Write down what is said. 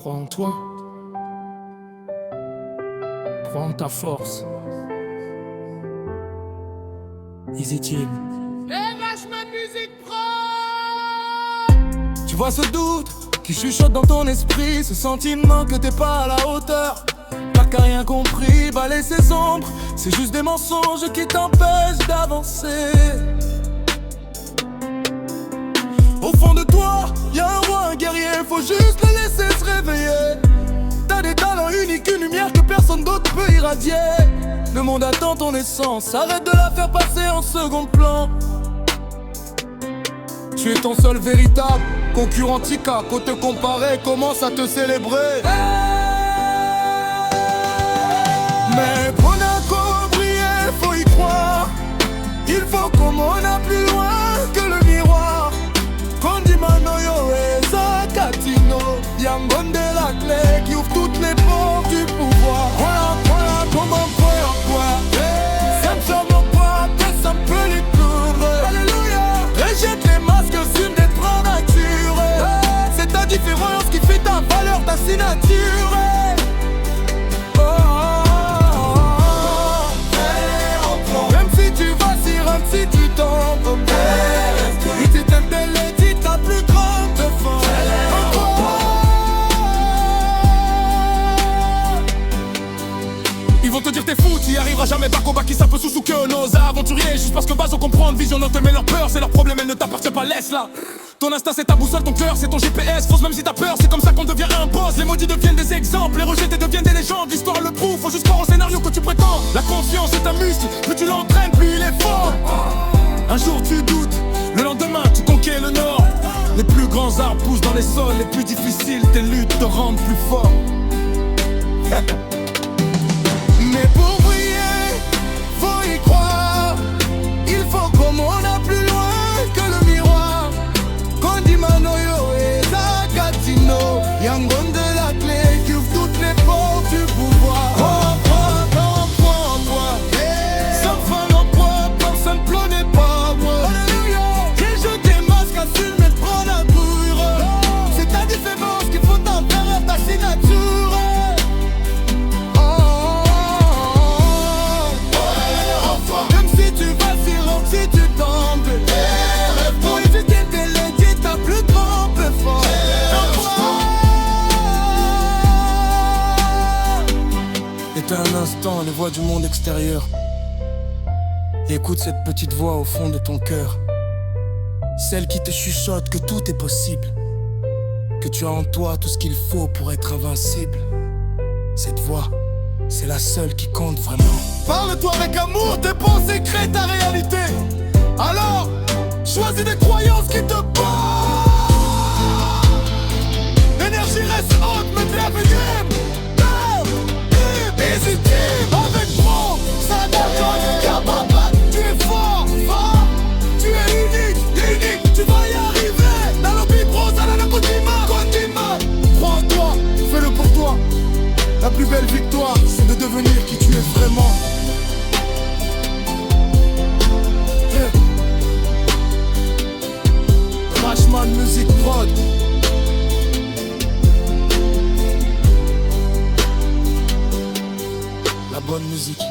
Crois en toi. Crois en ta force. Easy Team. Tu vois ce doute qui chuchote dans ton esprit, ce sentiment que t'es pas à la hauteur. T'as qu'à rien compris, balayer ces ombres, c'est juste des mensonges qui t'empêchent d'avancer. Au fond de toi, y'a un roi, un guerrier, faut juste le laisser se réveiller. T'as des talents uniques, une lumière que personne d'autre peut irradier. Le monde attend ton essence, arrête de la faire passer en second plan. Tu es ton seul véritable concurrent Tika. Quand te comparer, commence à te célébrer. Mais pour Monaco briller, faut y croire. Il faut qu'on m'en a plus loin que le miroir. Kondi Manoyo et Zakatino, Yangon de la clé qui ouvre toutes les portes du pouvoir. Voilà comment quoi. Ça me fait mon poids, que ça peut les couvrir. Alléluia. Rejette les masques, assume d'être en nature. C'est ta différence qui fait ta valeur, ta signature. Même si tu vacilles, même si tu tombes, il t'éteint de l'édit, ta plus grande défense. Ils vont te dire t'es fou, t'y arriveras jamais. Bakoba qui savent sous que nos aventuriers. Juste parce que Bazo comprend, vision note mais leur peur. C'est leur problème, elle ne t'appartient pas, laisse-la. Ton instinct c'est ta boussole, ton cœur c'est ton GPS. Fausse même si t'as peur, c'est comme ça qu'on devient un boss. Les maudits deviennent des exemples, les rejetés deviennent des légendes. L'histoire le prouve, faut juste croire au scénario que tu prétends. La confiance est un muscle, plus tu l'entraînes, plus il est fort. Un jour tu doutes, le lendemain tu conquiers le nord. Les plus grands arbres poussent dans les sols les plus difficiles, tes luttes te rendent plus fort. Mais pour briller, faut y croire. Il faut qu'on m'en a plus loin que le miroir. Kondi Manoyo et Zakatino, Yangon de la clé qui ouvre toutes les portes du pouvoir. Crois en toi. Sans fin en poids, personne plonne pas moi. J'ai jeté masque, assume et prends la brûle. C'est ta différence qu'il faut t'en faire ta signature. Même si tu vacilles, si tu tombes, pour éviter de l'édit, ta plus grande effort. Éteins un instant les voix du monde extérieur et écoute cette petite voix au fond de ton cœur. Celle qui te chuchote que tout est possible, que tu as en toi tout ce qu'il faut pour être invincible. Cette voix, c'est la seule qui compte vraiment. Parle-toi avec amour, tes pensées créent ta réalité. Alors, choisis des croyances qui te battent. L'énergie reste haute, mais t'es avec Easy Team, avec Bro, ça donne. Tu es fort, tu es unique, tu vas y arriver. Dans l'objet Bro, ça donne un Kondima. Crois en toi, fais-le pour toi. La plus belle victoire, c'est de devenir qui tu es vraiment. Crashman Music Prod. La bonne musique.